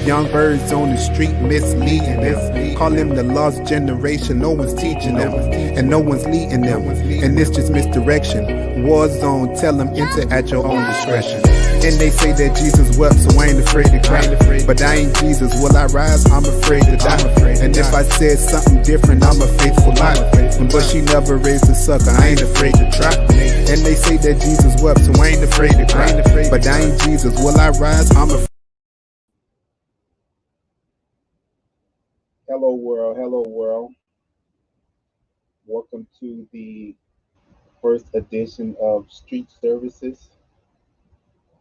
Young birds on the street misleading them. Call them the lost generation, no one's teaching them, and no one's leading them. And it's just misdirection. War zone, tell them enter at your own discretion. And they say that Jesus wept, so I ain't afraid to cry. But I ain't Jesus, will I rise? I'm afraid to die. And if I said something different, I'm a faithful lie. But she never raised a sucker, I ain't afraid to try. And they say that Jesus wept, so I ain't afraid to cry. But I ain't Jesus, will I rise? I'm afraid. Hello, world. Hello, world. Welcome to the first edition of Street Services.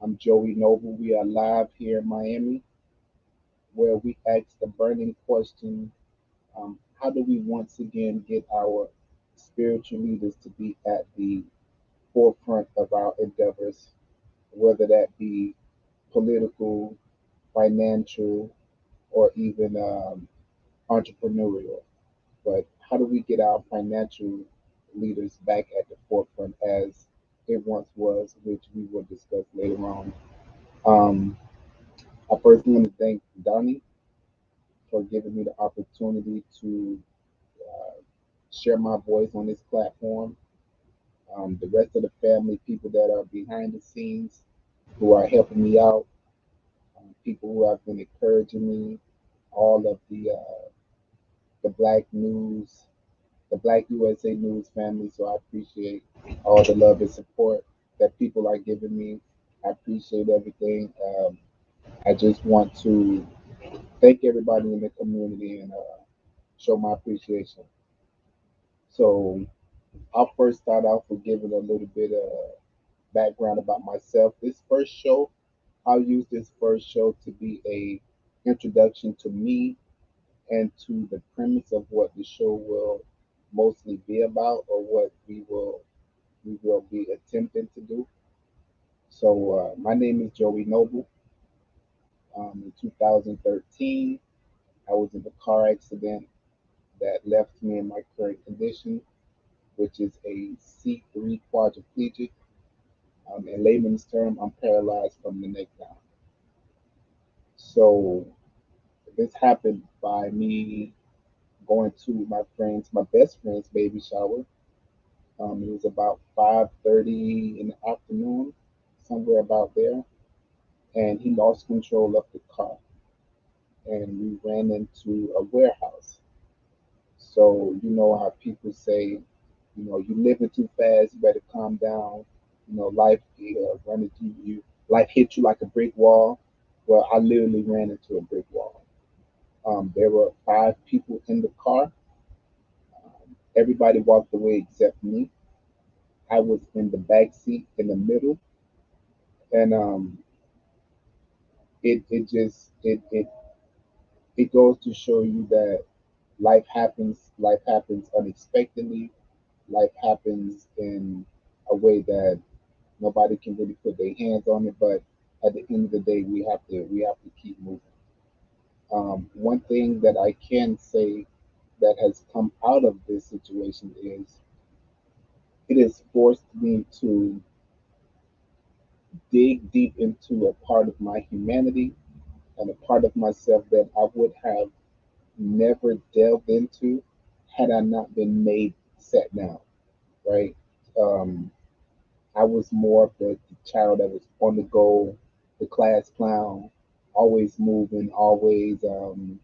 I'm Joey Noble. We are live here in Miami, where we ask the burning question: how do we once again get our spiritual leaders to be at the forefront of our endeavors, whether that be political, financial, or even entrepreneurial? But how do we get our financial leaders back at the forefront as it once was, which we will discuss later on? Um, I first want to thank Donnie for giving me the opportunity to uh, share my voice on this platform. The rest of the family, people that are behind the scenes, who are helping me out, people who have been encouraging me, all of the Black News, the Black USA News family. So I appreciate all the love and support that people are giving me. I appreciate everything. I just want to thank everybody in the community and show my appreciation. So I'll first start off with giving a little bit of background about myself. This first show, I'll use this first show to be a introduction to me and to the premise of what the show will mostly be about, or what we will be attempting to do. So my name is Joey Noble. In 2013, I was in a car accident that left me in my current condition, which is a C3 quadriplegic. In layman's term, I'm paralyzed from the neck down. So this happened by me going to my best friend's baby shower. It was about 5:30 in the afternoon, somewhere about there, and he lost control of the car, and we ran into a warehouse. So you know how people say, you living too fast, you better calm down. Life running through you, life hit you like a brick wall. Well, I literally ran into a brick wall. There were five people in the car. Everybody walked away except me. I was in the back seat in the middle, and it goes to show you that life happens unexpectedly. Life happens in a way that nobody can really put their hands on it, but at the end of the day, we have to keep moving. One thing that I can say that has come out of this situation is it has forced me to dig deep into a part of my humanity and a part of myself that I would have never delved into had I not been made set down, right? Um, I was more of the child that was on the go, the class clown, always moving, always, on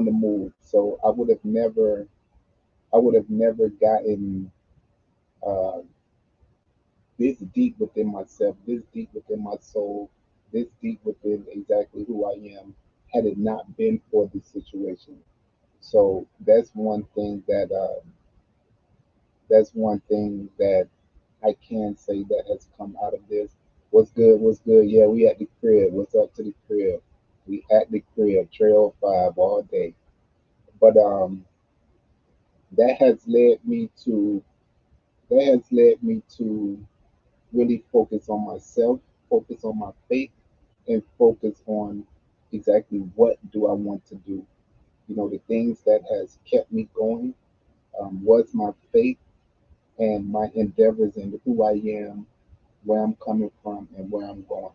the move. So I would have never gotten uh, this deep within myself, this deep within my soul, this deep within exactly who I am, had it not been for this situation. So that's one thing that I can say that has come out of this. What's good? What's good? Yeah, we at the crib. What's up to the crib? We at the crib, Trail Five all day. But that has led me to that has led me to really focus on myself, focus on my faith, and focus on exactly what do I want to do. The things that has kept me going was my faith and my endeavors and who I am, where I'm coming from, and where I'm going.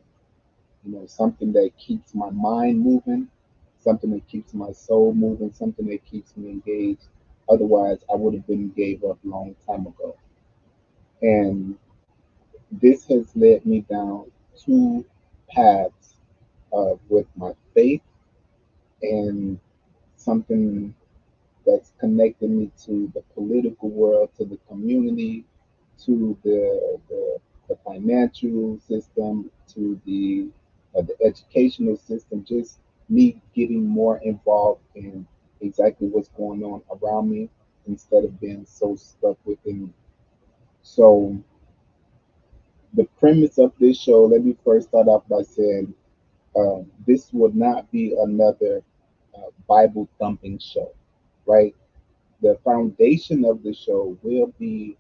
something that keeps my mind moving, something that keeps my soul moving, something that keeps me engaged. Otherwise, I would have been gave up a long time ago. And this has led me down two paths with my faith and something that's connected me to the political world, to the community, to the financial system, to the educational system. Just me getting more involved in exactly what's going on around me instead of being so stuck within me. So the premise of this show, let me first start off by saying this would not be another Bible thumping show, right? The foundation of the show will be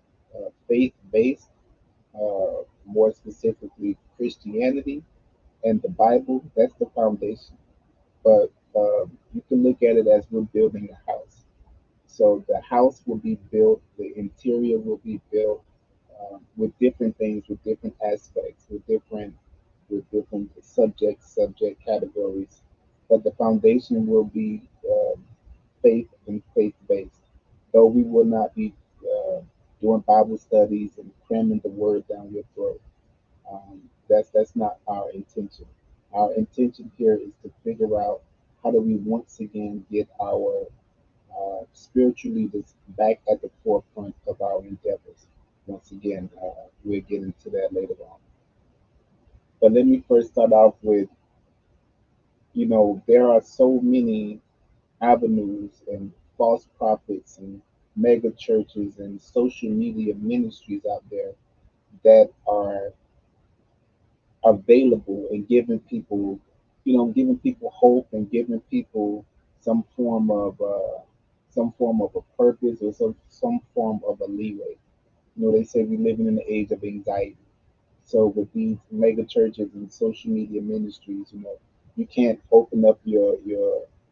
faith based, more specifically Christianity and the Bible. That's the foundation. But you can look at it as we're building a house. So the house will be built, the interior will be built with different things, with different aspects, with different subject categories. But the foundation will be faith and faith based. Though we will not be doing Bible studies and cramming the word down your throat. That's not our intention. Our intention here is to figure out how do we once again get our spiritual leaders back at the forefront of our endeavors. Once again, we'll get into that later on. But let me first start off with, there are so many avenues and false prophets and mega churches and social media ministries out there that are available and giving people hope and giving people some form of a purpose or some form of a leeway. They say we're living in the age of anxiety. So with these mega churches and social media ministries, you can't open up your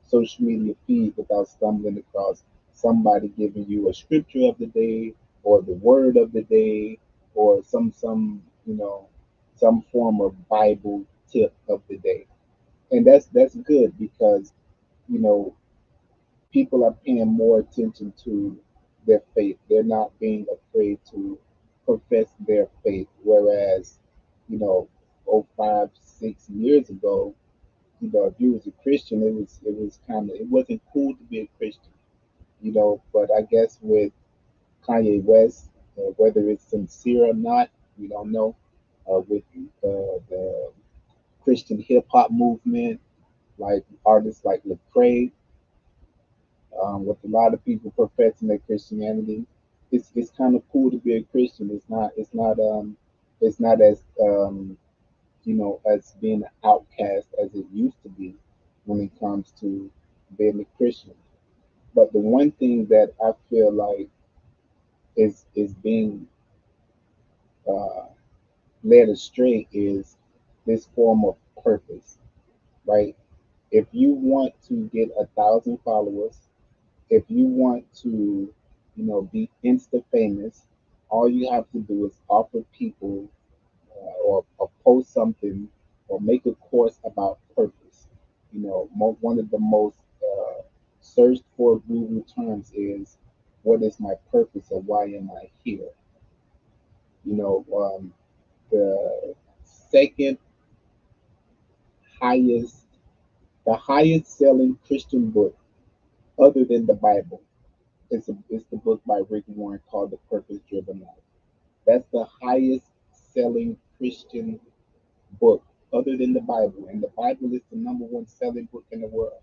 social media feed without stumbling across somebody giving you a scripture of the day or the word of the day or some form of Bible tip of the day. And that's good because, you know, people are paying more attention to their faith. They're not being afraid to profess their faith. Whereas, oh 5, 6 years ago, if you was a Christian, it wasn't cool to be a Christian, But I guess with Kanye West, whether it's sincere or not, we don't know. With the Christian hip hop movement, like artists like Lecrae, with a lot of people professing their Christianity. It's kind of cool to be a Christian. It's not as as being an outcast as it used to be when it comes to being a Christian. But the one thing that I feel like is being uh, led astray is this form of purpose, right? If you want to get 1,000 followers, if you want to, be insta famous, all you have to do is offer people or post something or make a course about purpose. One of the most searched for Google terms is what is my purpose or why am I here? You know, the second highest, the highest selling Christian book other than the Bible is the book by Rick Warren called The Purpose Driven Life. That's the highest selling Christian book other than the Bible. And the Bible is the number one selling book in the world.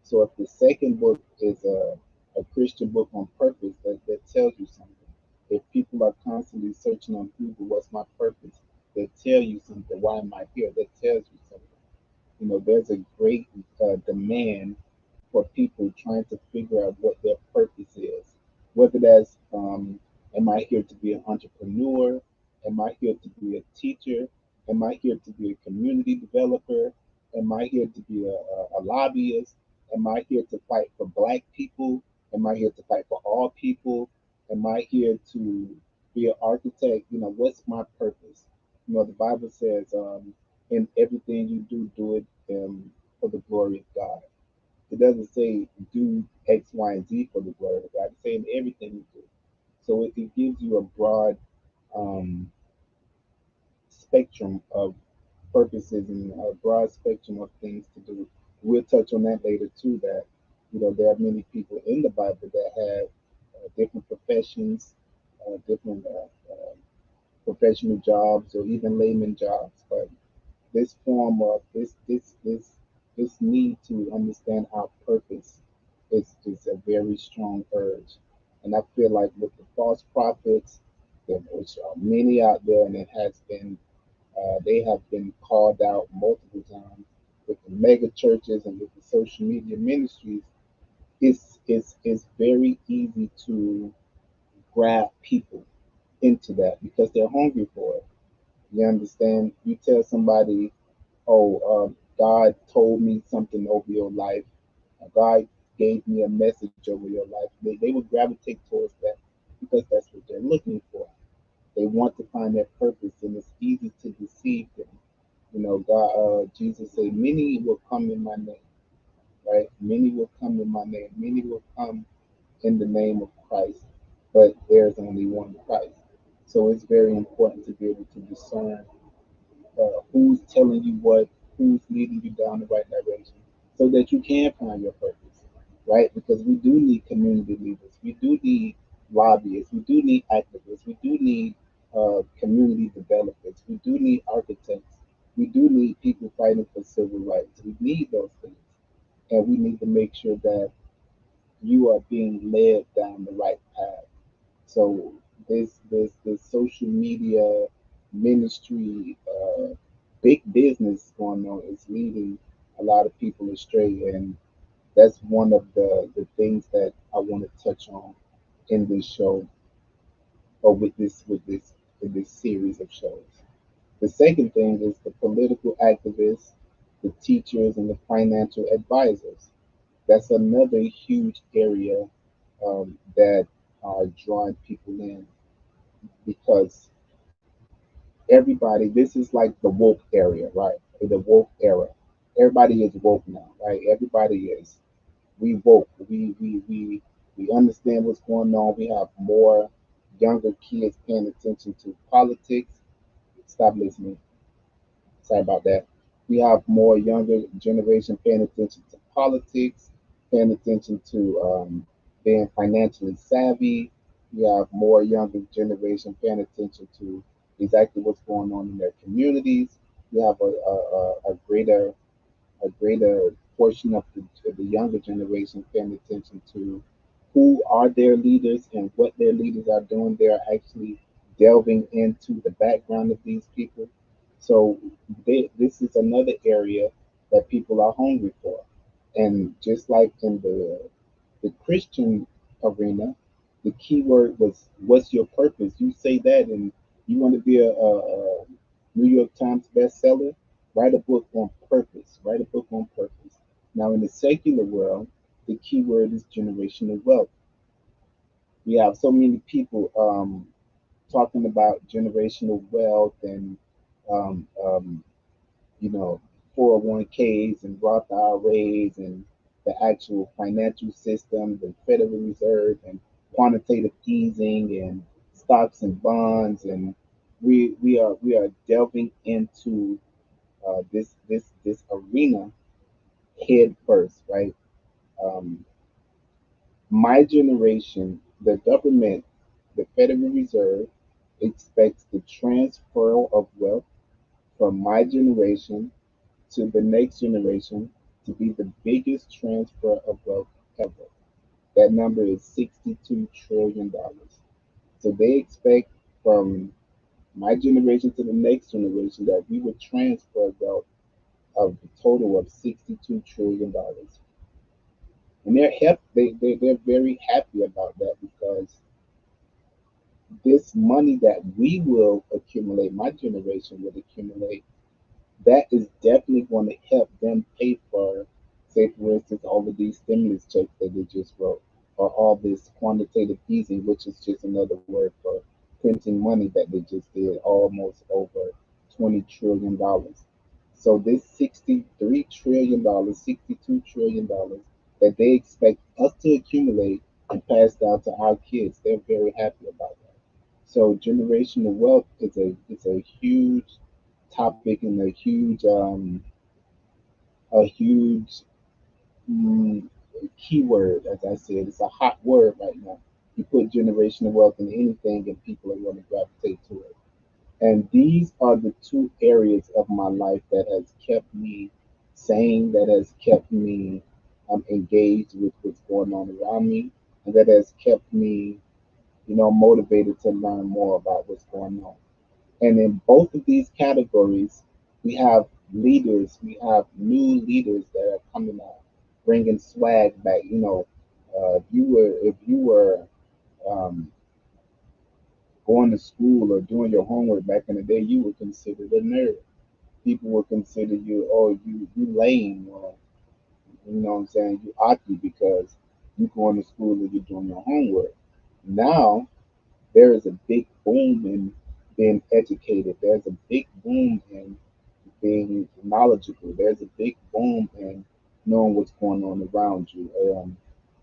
So if the second book is a Christian book on purpose, that tells you something. If people are constantly searching on Google, what's my purpose? That tell you something. Why am I here? That tells you something. There's a great demand for people trying to figure out what their purpose is. Whether that's, am I here to be an entrepreneur? Am I here to be a teacher? Am I here to be a community developer? Am I here to be a lobbyist? Am I here to fight for black people? Am I here to fight for all people? Am I here to be an architect? What's my purpose? The Bible says, in everything you do it for the glory of God. It doesn't say do X, Y, and Z for the glory of God. It's saying everything you do. So it gives you a broad um, spectrum of purposes and a broad spectrum of things to do. We'll touch on that later too. That there are many people in the Bible that have different professions, different professional jobs, or even layman jobs. But this form of this need to understand our purpose is a very strong urge. And I feel like with the false prophets, there which are many out there, and it has been they have been called out multiple times with the mega churches and with the social media ministries. It's very easy to grab people into that because they're hungry for it. You understand? You tell somebody, "Oh, God told me something over your life. God gave me a message over your life." They would gravitate towards that because that's what they're looking for. They want to find their purpose, and it's easy to deceive them. God, Jesus said, "Many will come in my name." Right? Many will come in my name. Many will come in the name of Christ, but there's only one Christ. So it's very important to be able to discern who's telling you what, who's leading you down the right direction, so that you can find your purpose, right? Because we do need community leaders, we do need lobbyists, we do need activists, we do need community developers, we do need architects, we do need people fighting for civil rights. We need those things, and we need to make sure that you are being led down the right path. So this social media ministry, big business going on is leading a lot of people astray, and that's one of the things that I want to touch on in this show, or with this series of shows. The second thing is the political activists, the teachers, and the financial advisors. That's another huge area that are drawing people in because everybody, this is like the woke area, right? The woke era. Everybody is woke now, right? Everybody is. We woke. We understand what's going on. We have more younger kids paying attention to politics. Stop listening. Sorry about that. We have more younger generation paying attention to politics, paying attention to being financially savvy. We have more younger generation paying attention to exactly what's going on in their communities. We have a greater portion of the younger generation paying attention to who are their leaders and what their leaders are doing. They're actually delving into the background of these people. So this is another area that people are hungry for. And just like in the Christian arena, the key word was what's your purpose? You say that and you want to be a New York Times bestseller, write a book on purpose. Write a book on purpose. Now in the secular world, the key word is generational wealth. We have so many people talking about generational wealth and um, um, you know, 401ks and Roth IRAs and the actual financial system, the Federal Reserve and quantitative easing and stocks and bonds, and we are delving into this arena head first, right? Um, my generation, the government, the Federal Reserve expects the transfer of wealth from my generation to the next generation to be the biggest transfer of wealth ever. That number is $62 trillion. So they expect from my generation to the next generation that we would transfer wealth of a total of $62 trillion. And they're very happy about that because this money that we will accumulate, my generation will accumulate, that is definitely going to help them pay for, say, for instance, all of these stimulus checks that they just wrote, or all this quantitative easing, which is just another word for printing money that they just did, almost over $20 trillion. So this $63 trillion, $62 trillion that they expect us to accumulate and pass down to our kids, they're very happy about that. So generational wealth is a huge topic and a huge mm, keyword, as I said. It's a hot word right now. You put generational wealth in anything, and people are going to gravitate to it. And these are the two areas of my life that has kept me sane, that has kept me engaged with what's going on around me, and that has kept me, motivated to learn more about what's going on. And in both of these categories, we have leaders, we have new leaders that are coming out, bringing swag back. If you were um, going to school or doing your homework back in the day, you were considered a nerd. People would consider you, oh, you lame, or you know what I'm saying, you ugly because you going to school or you're doing your homework. Now there is a big boom in being educated. There's a big boom in being knowledgeable. There's a big boom in knowing what's going on around you.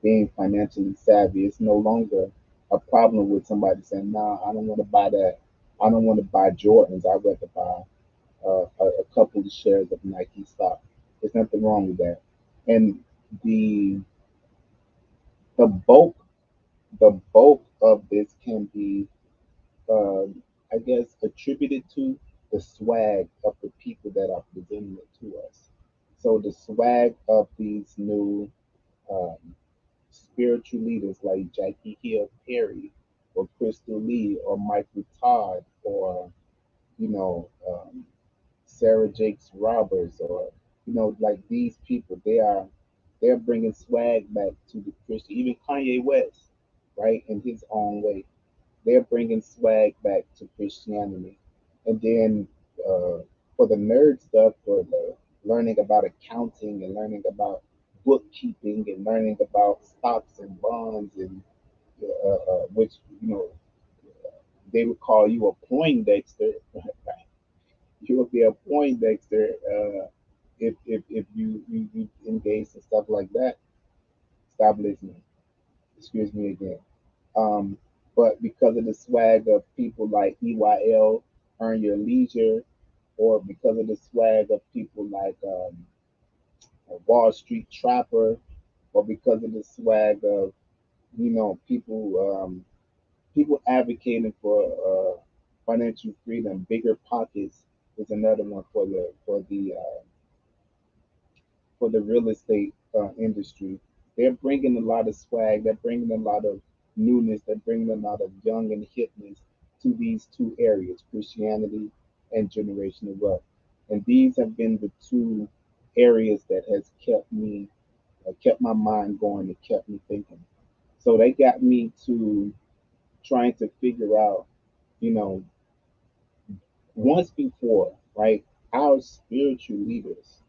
Being financially savvy. It's no longer a problem with somebody saying, "Nah, I don't want to buy that. I don't want to buy Jordans. I'd rather buy a couple of shares of Nike stock." There's nothing wrong with that. And the the bulk the bulk of this can be, I guess, attributed to the swag of the people that are presenting it to us. So the swag of these new um, spiritual leaders like Jackie Hill Perry or Crystal Lee or Michael Todd or you know Sarah Jakes Roberts or like these people, they're bringing swag back to the Christian. Even Kanye West, right, in his own way, they're bringing swag back to Christianity. And then for the nerd stuff, for the learning about accounting and learning about bookkeeping and learning about stocks and bonds and which they would call you a Poindexter. You would be a Poindexter if you engage in stuff like that. Stop listening. Excuse me again. Um, but because of the swag of people like EYL, Earn Your Leisure, or because of the swag of people like Wall Street Trapper, or because of the swag of people advocating for financial freedom, bigger pockets is another one for the real estate industry. They're bringing a lot of swag. They're bringing a lot of newness. They're bringing a lot of young and hipness to these two areas, Christianity and generational wealth. And these have been the two areas that has kept my mind going and kept me thinking. So they got me to trying to figure out, you know, once before, right? Our spiritual leaders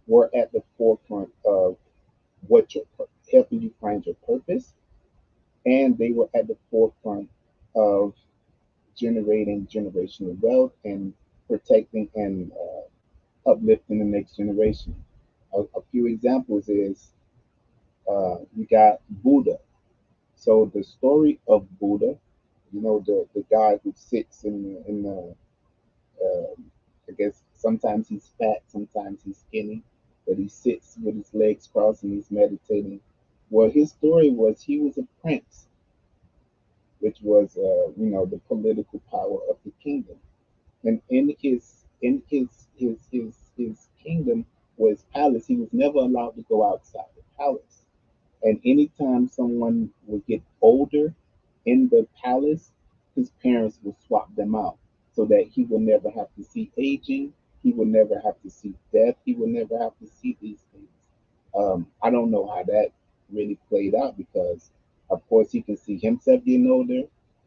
were at the forefront of helping you find your purpose, and they were at the forefront of generating generational wealth and protecting and uplifting the next generation. A few examples is you got Buddha. So the story of Buddha, the guy who sits in the I guess sometimes he's fat, sometimes he's skinny, but he sits with his legs crossed and he's meditating. Well, his story was he was a prince, which was the political power of the kingdom, and in his kingdom was palace. He was never allowed to go outside the palace. And anytime someone would get older in the palace, his parents would swap them out so that he would never have to see aging. He would never have to see death. He would never have to see these things. I don't know how that really played out because, of course, he can see himself getting older.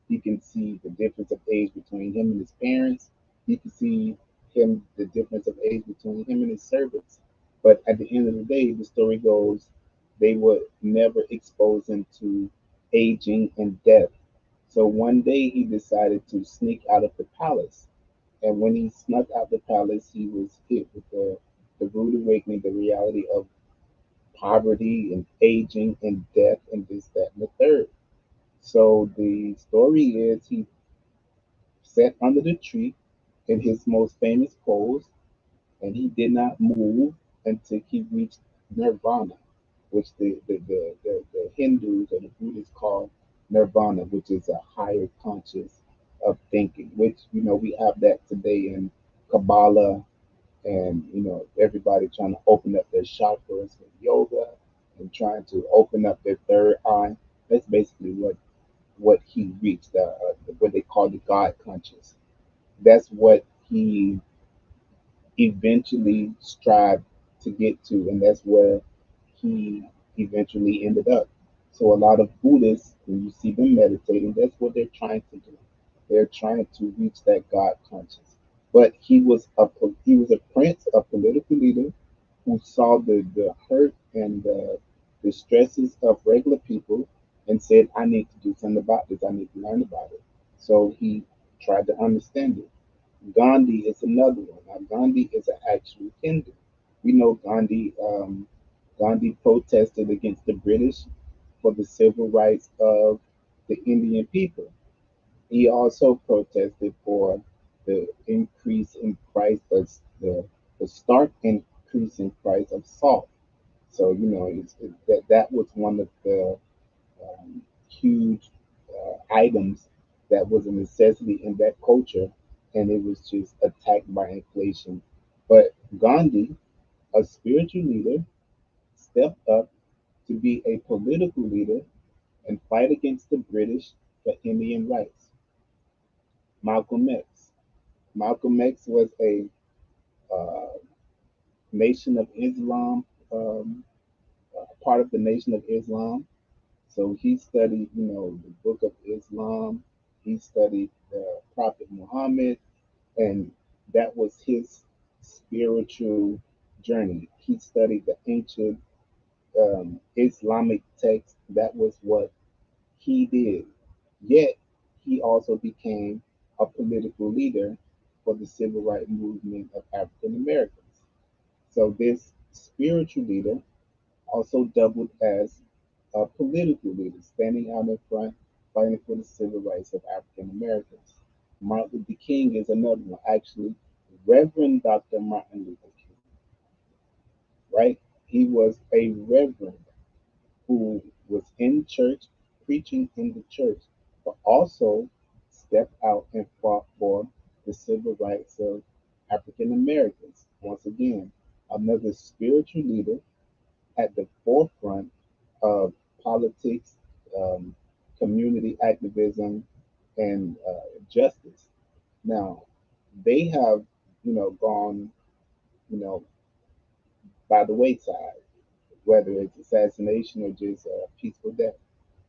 He can see the difference of age between him and his parents. He can see the difference of age between him and his servants. But at the end of the day, the story goes they would never expose him to aging and death. So one day he decided to sneak out of the palace. And when he snuck out the palace, he was hit with the rude awakening, the reality of poverty and aging and death and this, that, and the third. So the story is he sat under the tree in his most famous pose, and he did not move until he reached nirvana, which the Hindus or the Buddhists call nirvana, which is a higher conscious of thinking, which we have that today in Kabbalah, and everybody trying to open up their chakras with yoga and trying to open up their third eye. That's basically what he reached, what they call the God conscious. That's what he eventually strived to get to, and that's where he eventually ended up. So a lot of Buddhists, when you see them meditating, that's what they're trying to do. They're trying to reach that God conscious. But he was a prince, a political leader who saw the hurt and the stresses of regular people and said, I need to do something about this. I need to learn about it. So he tried to understand it. Gandhi is another one. Now, Gandhi is an actual Hindu. We know Gandhi protested against the British for the civil rights of the Indian people. He also protested for the increase in price of the stark increase in price of salt. So that was one of the huge items that was a necessity in that culture, and it was just attacked by inflation. But Gandhi, a spiritual leader, stepped up to be a political leader and fight against the British for Indian rights. Malcolm X. Malcolm X was a uh, Nation of Islam, part of the Nation of Islam. So he studied, the Book of Islam. He studied the Prophet Muhammad, and that was his spiritual journey. He studied the ancient Islamic text. That was what he did. Yet he also became a political leader for the civil rights movement of African Americans. So this spiritual leader also doubled as a political leader, standing out in front, fighting for the civil rights of African Americans. Martin Luther King is another one, actually. Reverend Dr. Martin Luther King, right? He was a reverend who was in church, preaching in the church, but also stepped out and fought for the civil rights of African Americans. Once again, another spiritual leader at the forefront of politics, um, community activism, and justice. Now, they have, gone, you know, by the wayside, whether it's assassination or just peaceful death.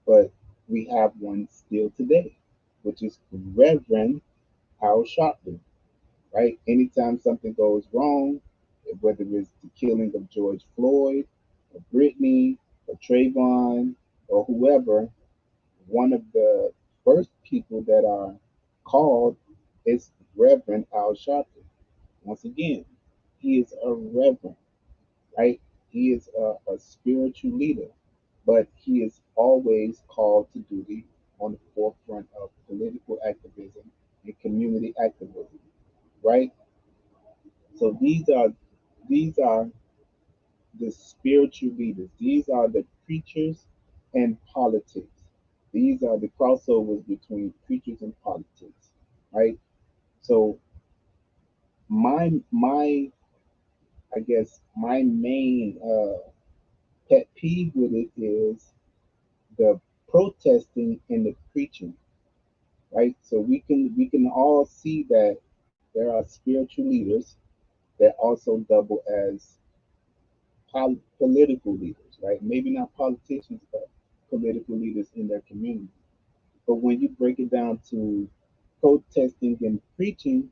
But we have one still today, which is Reverend Al Sharpton, right? Anytime something goes wrong, whether it's the killing of George Floyd, or Brittany, or Trayvon, or whoever, one of the first people that are called is Reverend Al Sharpton. Once again, he is a reverend, right? He is a spiritual leader, but he is always called to duty on the forefront of political activism and community activism, right? So these are the spiritual leaders. These are the preachers and politics. These are the crossovers between preachers and politics, right? So my I guess my main pet peeve with it is the protesting and the preaching, right? So we can all see that there are spiritual leaders that also double as political leaders, right? Maybe not politicians, but political leaders in their community. But when you break it down to protesting and preaching,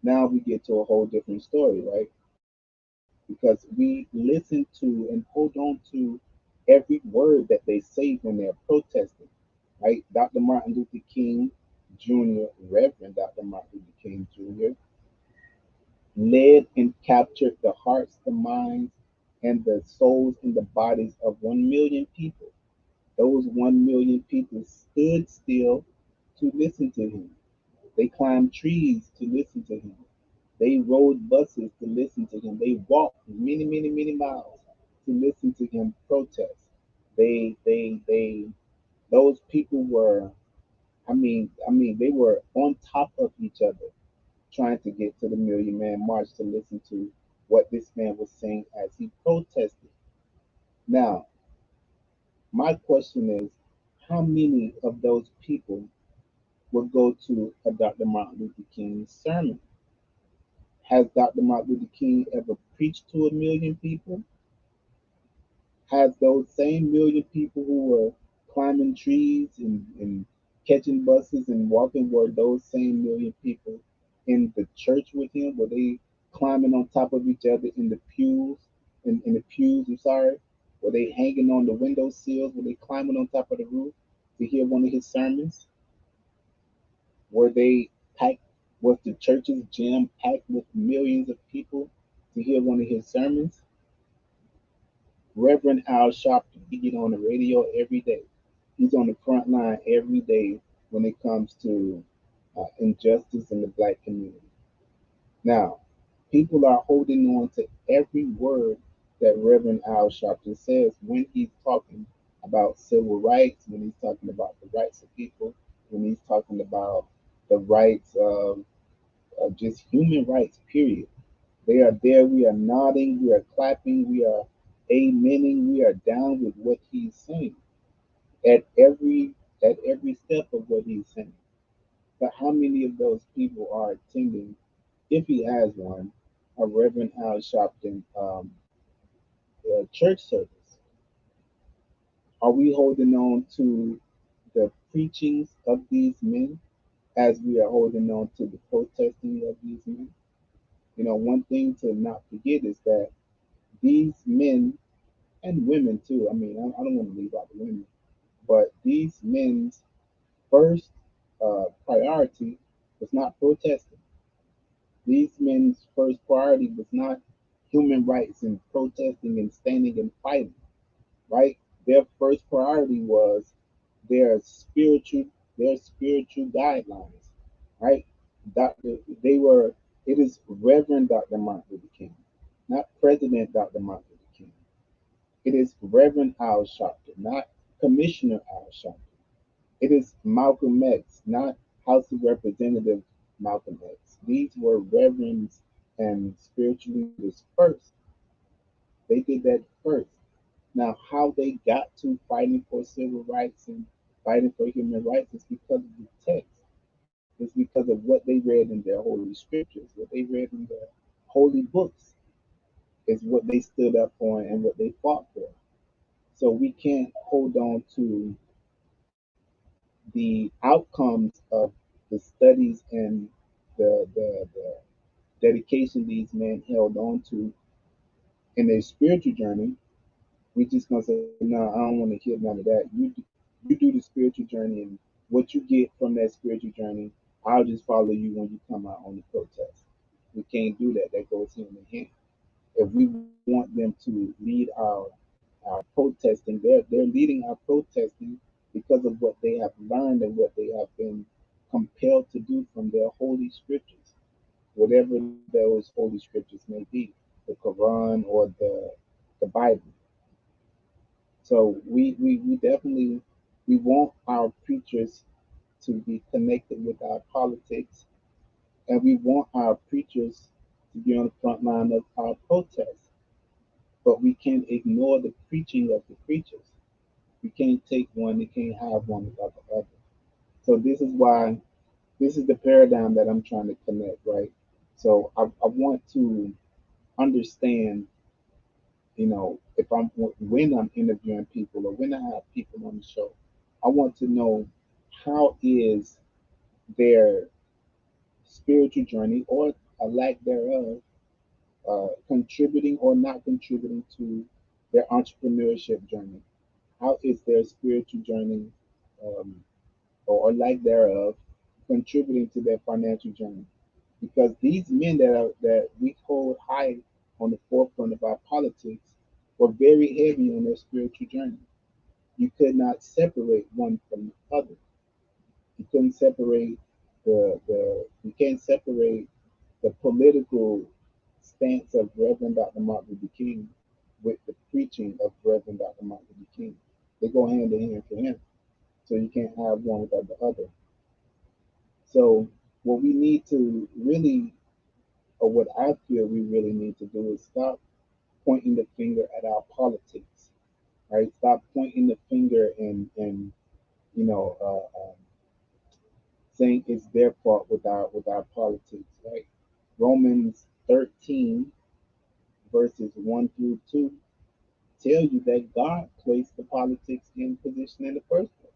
now we get to a whole different story, right? Because we listen to and hold on to every word that they say when they're protesting, right? Dr. Martin Luther King Jr., Reverend Dr. Martin Luther King Jr., led and captured the hearts, the minds, and the souls and the bodies of 1 million people. Those 1 million people stood still to listen to him. They climbed trees to listen to him. They rode buses to listen to him. They walked many, many, many miles to listen to him protest. They, those people were, they were on top of each other trying to get to the Million Man March to listen to what this man was saying as he protested. Now, my question is, how many of those people would go to a Dr. Martin Luther King sermon? Has Dr. Martin Luther King ever preached to a million people? Has those same million people who were climbing trees and catching buses and walking, were those same million people in the church with him? Were they climbing on top of each other in the pews? In the pews, I'm sorry. Were they hanging on the window sills? Were they climbing on top of the roof to hear one of his sermons? Were they packed? Was the church's gym packed with millions of people to hear one of his sermons? Reverend Al Sharpton, he get on the radio every day. He's on the front line every day when it comes to injustice in the black community. Now, people are holding on to every word that Reverend Al Sharpton says when he's talking about civil rights, when he's talking about the rights of people, when he's talking about the rights of just human rights, period. They are there. We are nodding. We are clapping. We are amening. We are down with what he's saying at every step of what he's saying. But how many of those people are attending, if he has one, a Reverend Al Sharpton church service? Are we holding on to the preachings of these men as we are holding on to the protesting of these men? You know, one thing to not forget is that these men and women too. I mean, I don't want to leave out the women, but these men's first priority was not protesting. These men's first priority was not human rights and protesting and standing and fighting. Right? Their first priority was their spiritual their spiritual guidelines. Right? Doctor, they were. It is Reverend Dr. Martin Luther King, not President Dr. Martin Luther King. It is Reverend Al Sharpton, not Commissioner Al Sharpton. It is Malcolm X, not House of Representative Malcolm X. These were reverends and spiritual leaders first. They did that first. Now, how they got to fighting for civil rights and fighting for human rights is because of the text. It's because of what they read in their holy scriptures, what they read in their holy books is what they stood up for and what they fought for. So we can't hold on to the outcomes of the studies and the dedication these men held on to in their spiritual journey. We just gonna say, no, I don't want to hear none of that. You do the spiritual journey, and what you get from that spiritual journey, I'll just follow you when you come out on the protest. We can't do that. That goes hand in hand. If we want them to lead our protesting, they're leading our protesting because of what they have learned and what they have been compelled to do from their holy scriptures, whatever those holy scriptures may be, the Quran or the Bible. So we definitely we want our preachers to be connected with our politics, and we want our preachers to be on the front line of our protests. But we can't ignore the preaching of the preachers. We can't take one, you can't have one without the other. So this is the paradigm that I'm trying to connect, right? So I want to understand, you know, if I'm when I'm interviewing people or when I have people on the show, I want to know how is their spiritual journey or a lack thereof contributing or not contributing to their entrepreneurship journey. How is their spiritual journey um, or lack thereof contributing to their financial journey. Because these men that we hold high on the forefront of our politics were very heavy on their spiritual journey. You could not separate one from the other. You couldn't separate the you can't separate the political stance of Reverend Dr. Martin Luther King with the preaching of Reverend Dr. Martin Luther King. They go hand in hand for him. So you can't have one without the other. So what we need to really, or what I feel we really need to do is stop pointing the finger at our politics, right? Stop pointing the finger and you know saying it's their fault with our politics, right? Romans 13 verses 1 through 2 tell you that God placed the politics in position in the first place.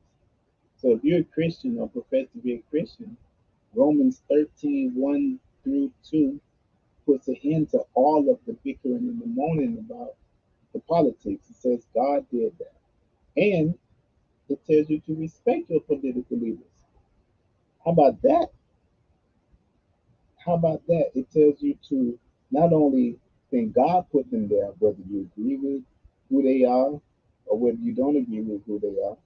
So if you're a Christian or profess to be a Christian, Romans 13 1 through 2 puts an end to all of the bickering and the moaning about the politics. It says God did that. And it tells you to respect your political leaders. How about that? How about that? It tells you to not only think God put them there, whether you agree with who they are or whether you don't agree with who they are.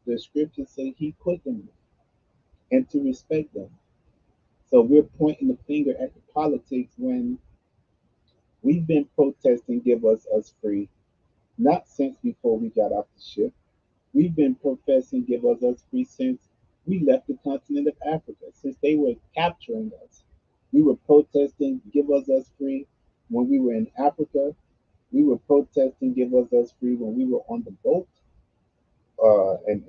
The scriptures say He put them there and to respect them. So we're pointing the finger at the politics when we've been protesting give us free, not since before we got off the ship. We've been professing give us free since we left the continent of Africa, since they were capturing us. We were protesting give us free when we were in Africa. We were protesting give us free when we were on the boat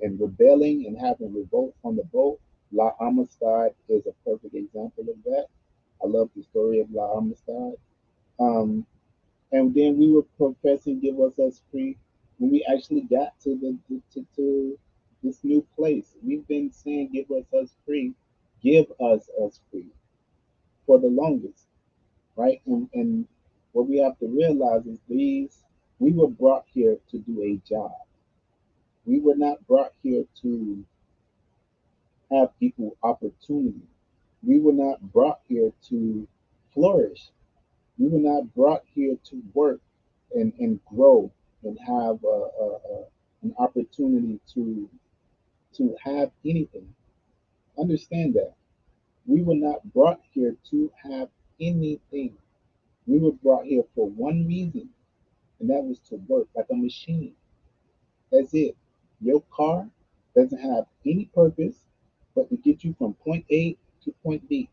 and rebelling and having revolt on the boat. La Amistad is a perfect example of that. I love the story of La Amistad. Um, and then we were professing give us free when we actually got to to this new place. We've been saying give us free for the longest, right? And what we have to realize is these we were brought here to do a job. We were not brought here to have equal opportunity. We were not brought here to flourish. We were not brought here to work and grow and have an opportunity to have anything. Understand that. We were not brought here to have anything. We were brought here for one reason, and that was to work like a machine. That's it. Your car doesn't have any purpose but to get you from point A to point B.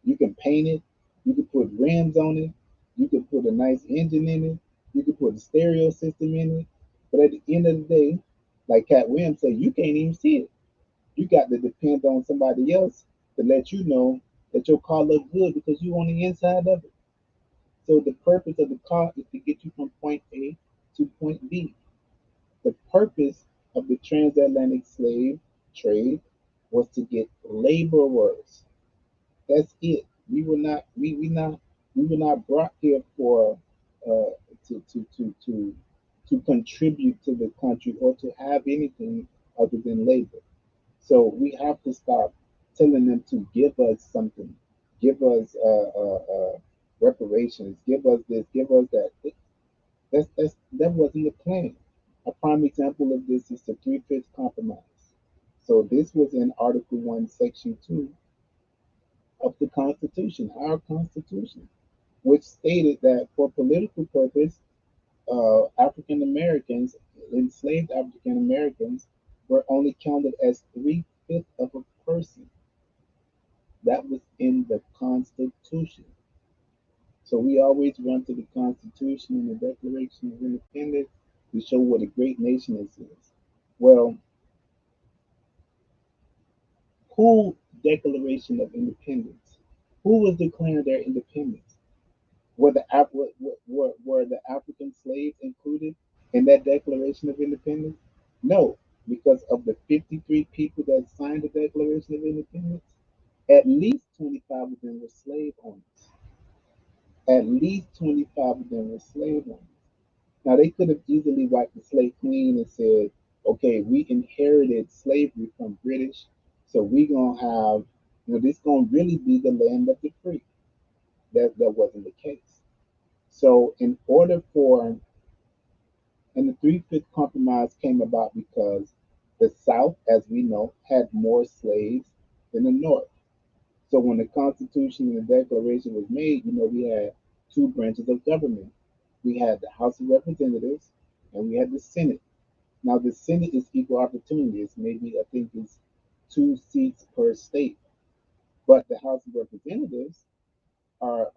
You can paint it, you can put rims on it, you can put a nice engine in it, you can put a stereo system in it. But at the end of the day, like Cat Williams said, you can't even see it. You got to depend on somebody else to let you know that your car looks good because you on the inside of it. So the purpose of the car is to get you from point A to point B. The purpose of the transatlantic slave trade was to get laborers. That's it. We were not brought here for uh, to, to to to to contribute to the country or to have anything other than labor. So we have to stop telling them to give us something, give us reparations, give us this, give us that. That wasn't the plan. A prime example of this is the three-fifths compromise. So this was in Article 1, Section 2 of the Constitution, our Constitution, which stated that for political purpose, African Americans, enslaved African Americans, were only counted as three-fifths of a person. That was in the Constitution. So we always run to the Constitution and the Declaration of Independence to show what a great nation this is. Well, who Declaration of Independence? Who was declaring their independence? Were the African slaves included in that Declaration of Independence? No, because of the 53 people that signed the Declaration of Independence, at least 25 of them were slave owners. At least 25 of them were slave owners. Now, they could have easily wiped the slate clean and said, okay, we inherited slavery from British, so we're going to have This gonna really be the land of the free. That wasn't the case. So in order for and the Three-Fifth Compromise came about because the South, as we know, had more slaves than the North. So when the Constitution and the Declaration was made, we had two branches of government. We had the House of Representatives and we had the Senate. Now the Senate is equal opportunity. It's maybe I think it's 2 seats per state. But the House of Representatives are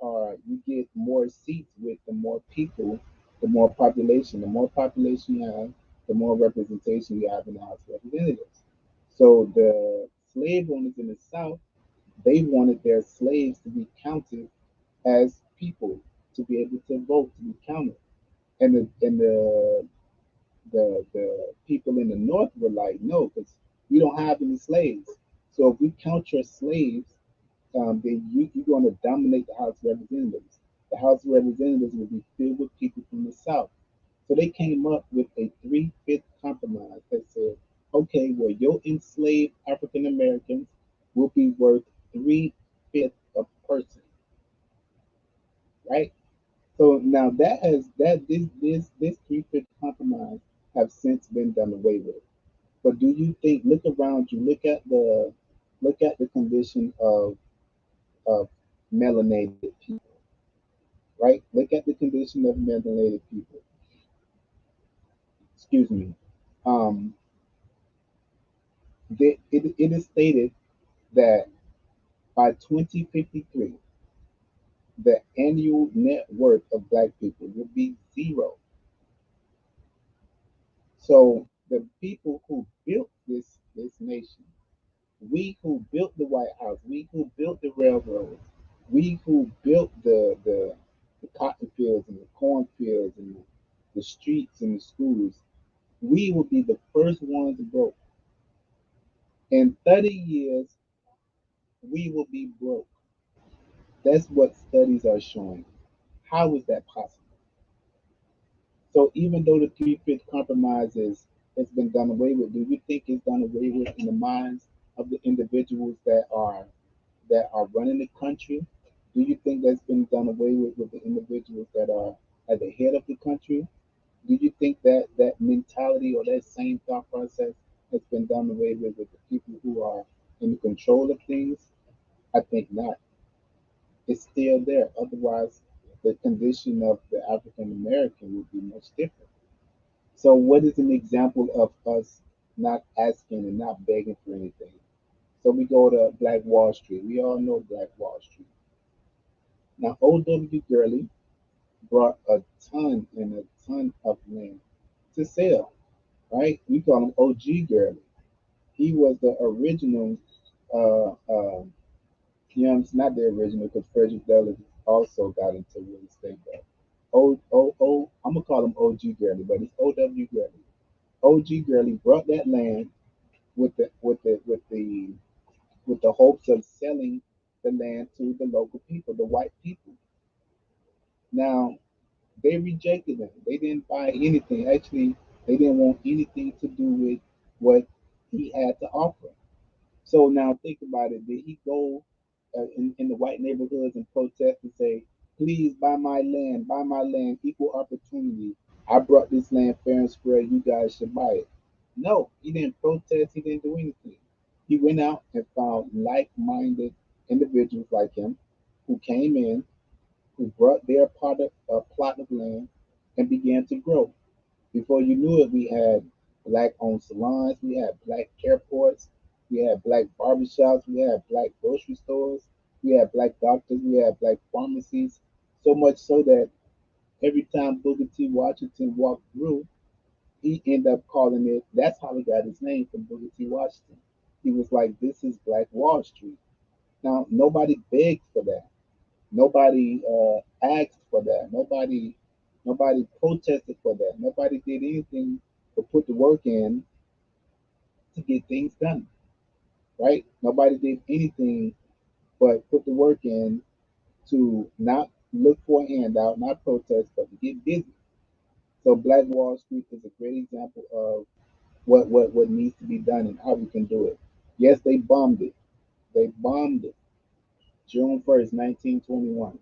you get more seats with the more people, the more population. The more population you have, the more representation you have in the House of Representatives. So the slave owners in the South, they wanted their slaves to be counted as people, to be able to vote, to be counted. And the people in the North were like, no, because we don't have any slaves. So if we count your slaves, then you're going to dominate the House of Representatives. The House of Representatives will be filled with people from the South. So they came up with a three-fifth compromise that said, okay, well, your enslaved African Americans will be worth three-fifths a person, right? So now that has that this three-fifth compromise have since been done away with. But do you think? Look around you. Look at the condition of melanated people, right? Look at the condition of melanated people. Excuse me. Um, it is stated that by 2053, the annual net worth of black people will be zero. So the people who built this nation, we who built the White House, we who built the railroads, we who built the cotton fields and the cornfields and the streets and the schools, we will be the first ones broke. In 30 years, we will be broke. That's what studies are showing. How is that possible? So even though the three-fifth compromise has been done away with, do you think it's done away with in the minds of the individuals that are running the country? Do you think that's been done away with the individuals that are at the head of the country? Do you think that that mentality or that same thought process has been done away with the people who are in control of things? I think not. It's still there. Otherwise, the condition of the African American would be much different. So, what is an example of us not asking and not begging for anything? So, we go to Black Wall Street. We all know Black Wall Street. Now, O.W. Gurley brought a ton and a ton of land to sell, right? We call him OG Gurley. He was the original, not the original, because Frederick Douglass also got into real estate. But I'm gonna call him OG Gurley, but it's O.W. Gurley. OG Gurley brought that land with the hopes of selling the land to the local people, the white people. Now they rejected him. They didn't buy anything. Actually, they didn't want anything to do with what he had to offer. So now think about it. Did he go in the white neighborhoods and protest and say, please buy my land, equal opportunity. I brought this land fair and square. You guys should buy it. No, he didn't protest. He didn't do anything. He went out and found like minded individuals like him who came in, who brought their plot of land and began to grow. Before you knew it, we had black owned salons, we had black airports, we had black barbershops, we had black grocery stores, we had black doctors, we had black pharmacies. So much so that every time Booker T. Washington walked through, he ended up calling it, that's how he got his name from Booker T. Washington. He was like, this is Black Wall Street. Now, nobody begged for that. Nobody asked for that. Nobody protested for that. Nobody did anything but put the work in to get things done, right? Nobody did anything but put the work in to not look for a handout, not protest, but to get busy. So Black Wall Street is a great example of what needs to be done and how we can do it. Yes, they bombed it. They bombed it June 1st, 1921.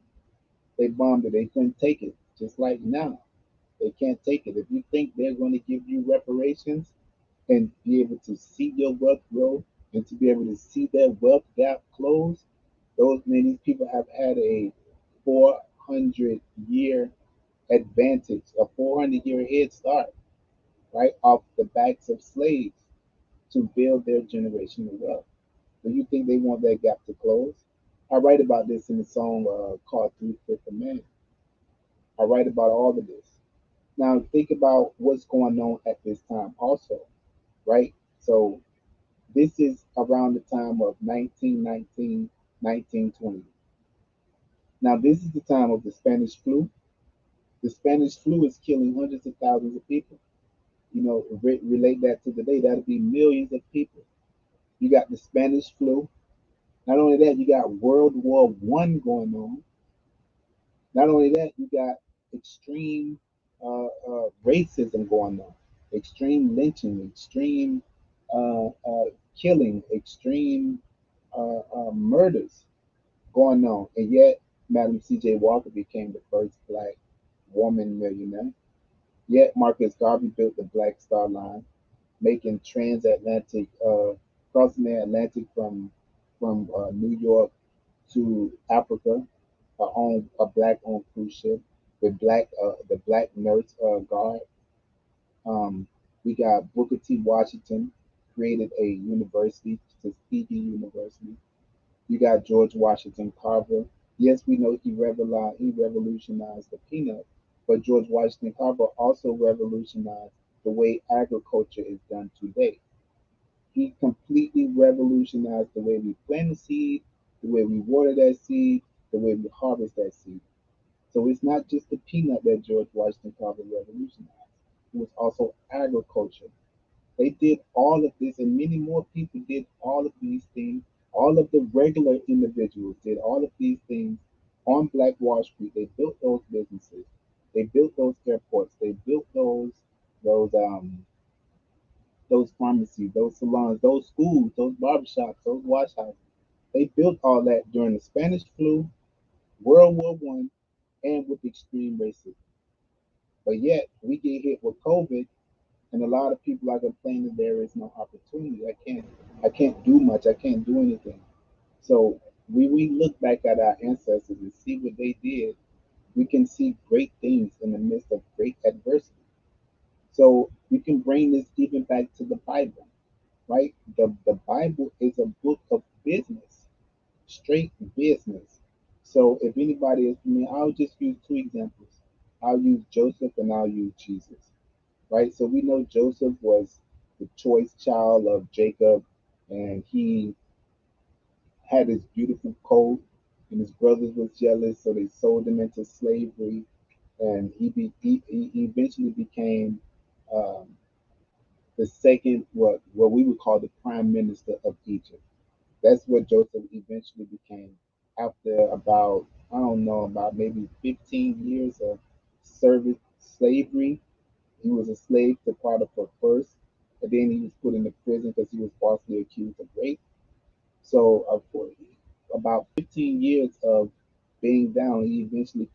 They bombed it. They couldn't take it. Just like now, they can't take it. If you think they're going to give you reparations and be able to see your wealth grow and to be able to see that wealth gap close, those many people have had a 400-year advantage, a 400-year head start, right, off the backs of slaves to build their generational wealth. Do you think they want that gap to close? I write about this in the song called Three Fifth Amendment. I write about all of this. Now think about what's going on at this time also, right? So this is around the time of 1919, 1920. Now this is the time of the Spanish flu. The Spanish flu is killing hundreds of thousands of people. Relate that to today, that'll be millions of people. You got the Spanish flu. Not only that, you got World War I going on. Not only that, you got extreme racism going on, extreme lynching, extreme killing, extreme murders going on. And yet, Madam C.J. Walker became the first black woman millionaire. Yet, Marcus Garvey built the Black Star Line, making transatlantic, crossing the Atlantic from New York to Africa, on a black-owned cruise ship with the Black Nurse Guard. Um, we got Booker T. Washington created a university, Tuskegee University. You got George Washington Carver. Yes, we know he revolutionized the peanut, but George Washington Carver also revolutionized the way agriculture is done today. He completely revolutionized the way we plant a seed, the way we water that seed, the way we harvest that seed. So it's not just the peanut that George Washington Carver revolutionized. It was also agriculture. They did all of this, and many more people did all of these things. All of the regular individuals did all of these things on Black Wall Street. They built those businesses. They built those airports. They built those pharmacies, those salons, those schools, those barbershops, those wash houses. They built all that during the Spanish flu, World War I, and with extreme racism. But yet we get hit with COVID, and a lot of people are complaining there is no opportunity. I can't do much. I can't do anything. So when we look back at our ancestors and see what they did, we can see great things in the midst of great adversity. So we can bring this even back to the Bible, right? The Bible is a book of business, straight business. So if anybody is familiar, I'll just use two examples. I'll use Joseph and I'll use Jesus, right? So we know Joseph was the choice child of Jacob, and he had his beautiful coat, and his brothers were jealous, so they sold him into slavery, and he eventually became um, the second, what we would call the prime minister of Egypt. That's what Joseph eventually became after about, I don't know, about maybe 15 years of service slavery. He was a slave to Potiphar first, and then he was put into prison because he was falsely accused of rape. So for about 15 years of being down, he eventually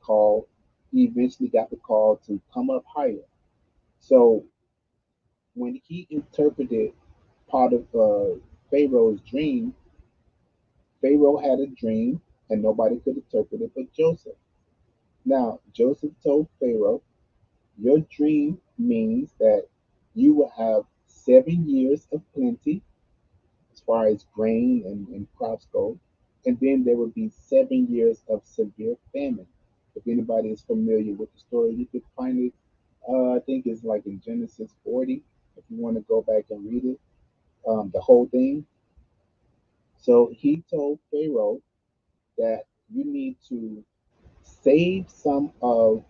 got the call to come up higher. So when he interpreted part of Pharaoh's dream, Pharaoh had a dream and nobody could interpret it but Joseph. Now, Joseph told Pharaoh, your dream means that you will have 7 years of plenty as far as grain and crops go, and then there will be 7 years of severe famine. If anybody is familiar with the story, you could find it. I think it's like in Genesis 40. If you want to go back and read it, the whole thing. So he told Pharaoh that you need to save some of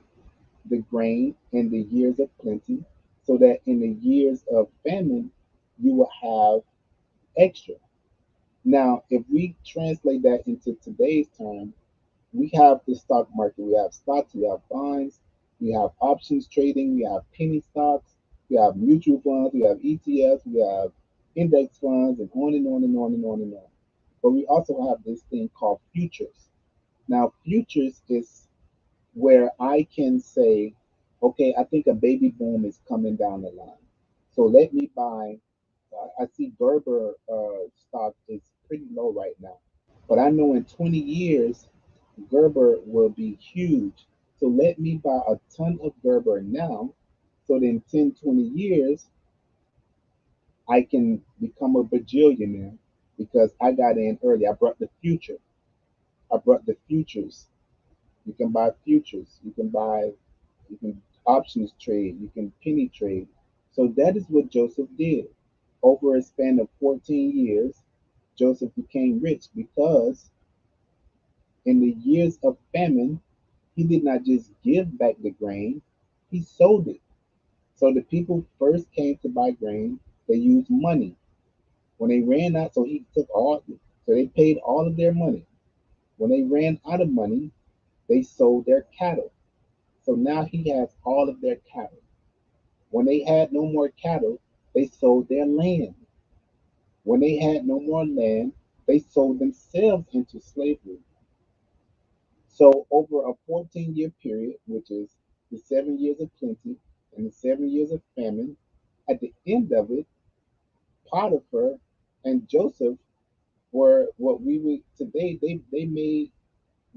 the grain in the years of plenty, so that in the years of famine you will have extra. Now, if we translate that into today's term, we have the stock market. We have stocks, we have bonds, we have options trading, we have penny stocks, we have mutual funds, we have ETFs, we have index funds, and on and on and on and on and on. but we also have this thing called futures. Now, futures is where I can say, okay, I think a baby boom is coming down the line. So let me buy. I see Gerber stock is pretty low right now, but I know in 20 years Gerber will be huge. So let me buy a ton of Gerber now. So then 10, 20 years, I can become a bajillionaire because I got in early. I brought the future. I brought the futures. You can buy futures. You can options trade. You can penny trade. So that is what Joseph did. Over a span of 14 years, Joseph became rich because in the years of famine, he did not just give back the grain, he sold it. So the people first came to buy grain, they used money. When they ran out, so he took all, so they paid all of their money. When they ran out of money, they sold their cattle. So now he has all of their cattle. When they had no more cattle, they sold their land. When they had no more land, they sold themselves into slavery. So over a 14-year period, which is the 7 years of plenty and the 7 years of famine, at the end of it, Potiphar and Joseph were what we would today, they made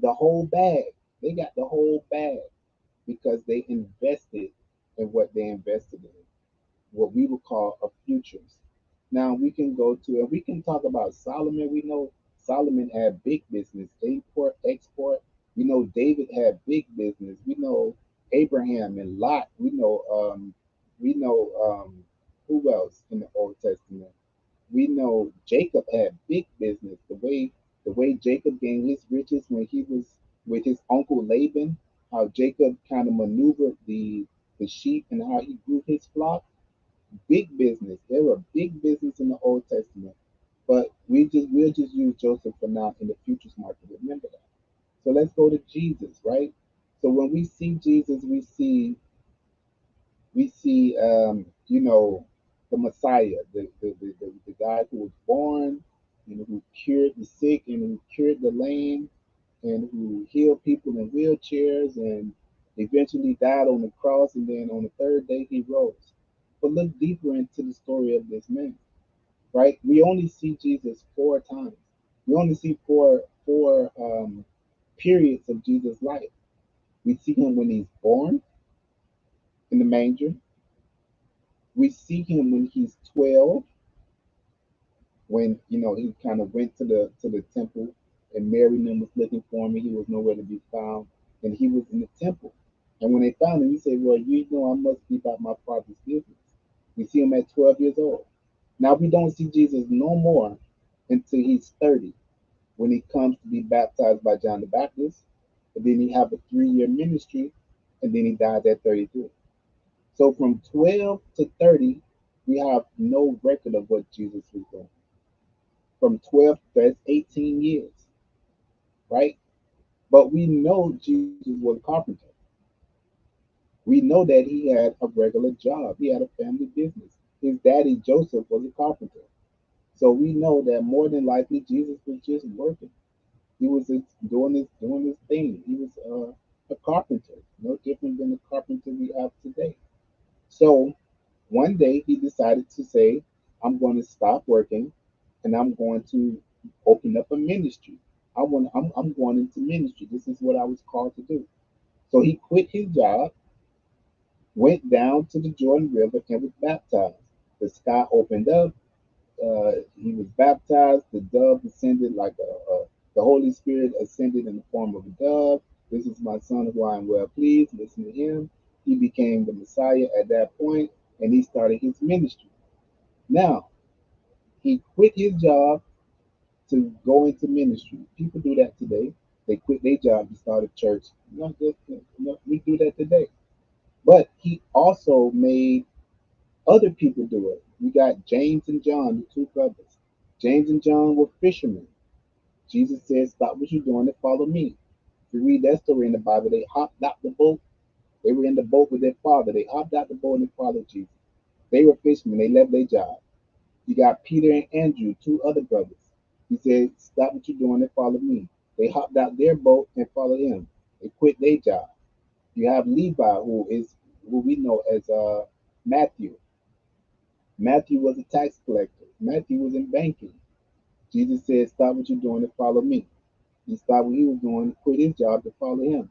the whole bag. They got the whole bag because they invested in what they invested in, what we would call a futures. Now we can go to and we can talk about Solomon. We know Solomon had big business, import, export. We know David had big business. We know Abraham and Lot. We know who else in the Old Testament? We know Jacob had big business. The way Jacob gained his riches when he was with his uncle Laban, how Jacob kind of maneuvered the sheep and how he grew his flock. Big business. There were big business in the Old Testament, but we'll just use Joseph for now in the futures market. Remember that. So let's go to Jesus, right? So when we see Jesus, we see the Messiah, the guy who was born, who cured the sick and who cured the lame and who healed people in wheelchairs and eventually died on the cross and then on the third day he rose. But look deeper into the story of this man, right? We only see Jesus 4 times. We only see four periods of Jesus' life. We see him when he's born in the manger. We see him when he's 12, when he kind of went to the temple and Mary and them was looking for him and he was nowhere to be found and he was in the temple. And when they found him, he said, well, I must be about my father's business. We see him at 12 years old. Now we don't see Jesus no more until he's 30 when he comes to be baptized by John the Baptist. And then he have a 3-year ministry and then he dies at 33. So from 12 to 30, we have no record of what Jesus was doing. From 12, that's 18 years, right? But we know Jesus was a carpenter. We know that he had a regular job. He had a family business. His daddy Joseph was a carpenter. So we know that more than likely Jesus was just working. He was just doing his thing. He was a carpenter, no different than the carpenter we have today. So one day he decided to say, I'm going to stop working and I'm going to open up a ministry. I'm going into ministry. This is what I was called to do. So he quit his job, went down to the Jordan River and was baptized. The sky opened up. He was baptized. The dove ascended the Holy Spirit ascended in the form of a dove. This is my son who I am well pleased. Listen to him. He became the Messiah at that point and he started his ministry. Now, he quit his job to go into ministry. People do that today. They quit their job to start a church. We do that today. But he also made other people do it. We got James and John, the two brothers. James and John were fishermen. Jesus said, stop what you're doing and follow me. If you read that story in the Bible, they hopped out the boat. They were in the boat with their father. They hopped out the boat and followed Jesus. They were fishermen. They left their job. You got Peter and Andrew, two other brothers. He said, "Stop what you're doing and follow me." They hopped out their boat and followed him. They quit their job. You have Levi, who we know as Matthew. Matthew was a tax collector. Matthew was in banking. Jesus said, "Stop what you're doing and follow me." He stopped what he was doing, quit his job to follow him.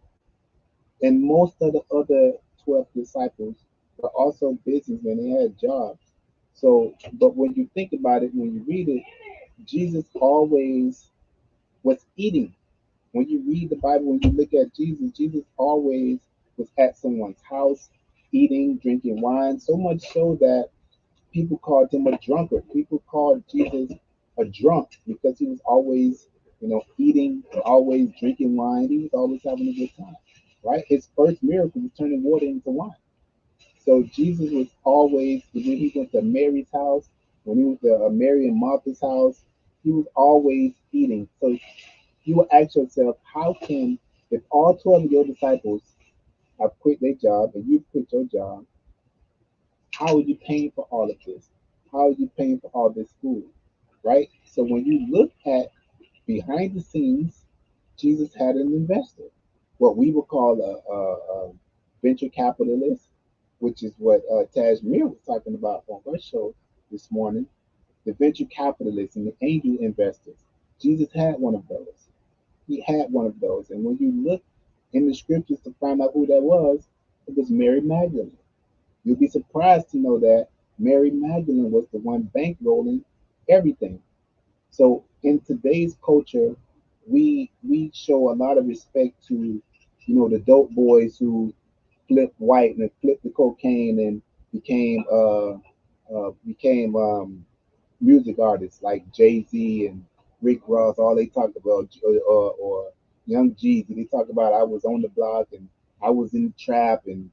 And most of the other 12 disciples were also businessmen. They had jobs. So, but when you think about it, when you read it, Jesus always was eating. When you read the Bible, when you look at Jesus, Jesus always was at someone's house, eating, drinking wine, so much so that people called him a drunkard. People called Jesus a drunk because he was always, eating, always drinking wine. He was always having a good time, right? His first miracle was turning water into wine. So Jesus was always, when he went to Mary's house, when he went to Mary and Martha's house, he was always eating. So you will ask yourself, how can, if all 12 of your disciples have quit their job and you quit your job, how are you paying for all of this? How are you paying for all this food? Right? So when you look at behind the scenes, Jesus had an investor, what we would call a venture capitalist, which is what Tajmir was talking about on her show this morning. The venture capitalists and the angel investors. Jesus had one of those. He had one of those. And when you look in the scriptures to find out who that was, it was Mary Magdalene. You'll be surprised to know that Mary Magdalene was the one bankrolling everything. So in today's culture, we show a lot of respect to, the dope boys who flipped white and flipped the cocaine and became music artists like Jay Z and Rick Ross. All they talk about, or Young Jeezy, they talk about I was on the block and I was in the trap and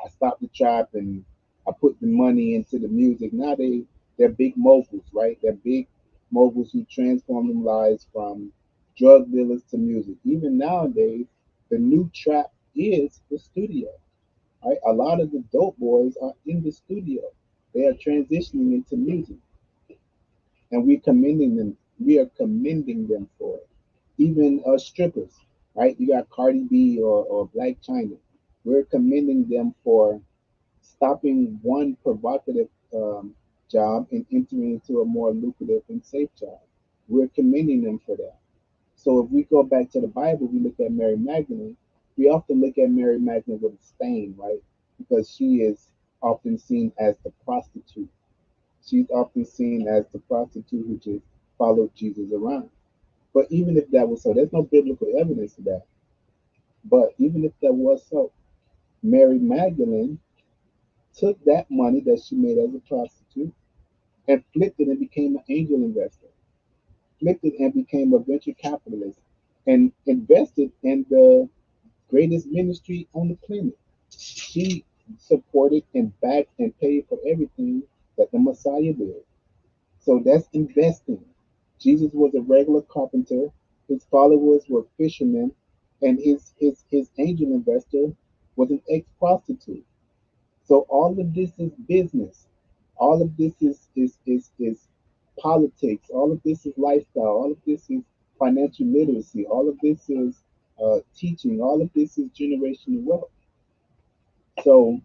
I stopped the trap and I put the money into the music. Now they're big moguls, right? They're big moguls who transform their lives from drug dealers to music. Even nowadays, the new trap is the studio. Right? A lot of the dope boys are in the studio. They are transitioning into music, and we're commending them. We are commending them for it. Even strippers, right? You got Cardi B or Black China. We're commending them for stopping one provocative job and entering into a more lucrative and safe job. We're commending them for that. So if we go back to the Bible, we look at Mary Magdalene. We often look at Mary Magdalene with a stain, right? Because she is often seen as the prostitute. She's often seen as the prostitute who just followed Jesus around. But even if that was so, there's no biblical evidence of that. But even if that was so, Mary Magdalene took that money that she made as a prostitute and flipped it and became an angel investor, flipped it and became a venture capitalist, and invested in the greatest ministry on the planet. She supported and backed and paid for everything that the Messiah did. So that's investing. Jesus was a regular carpenter. His followers were fishermen, and his angel investor was an ex prostitute. So all of this is business. All of this is politics. All of this is lifestyle. All of this is financial literacy. All of this is teaching. All of this is generational wealth. So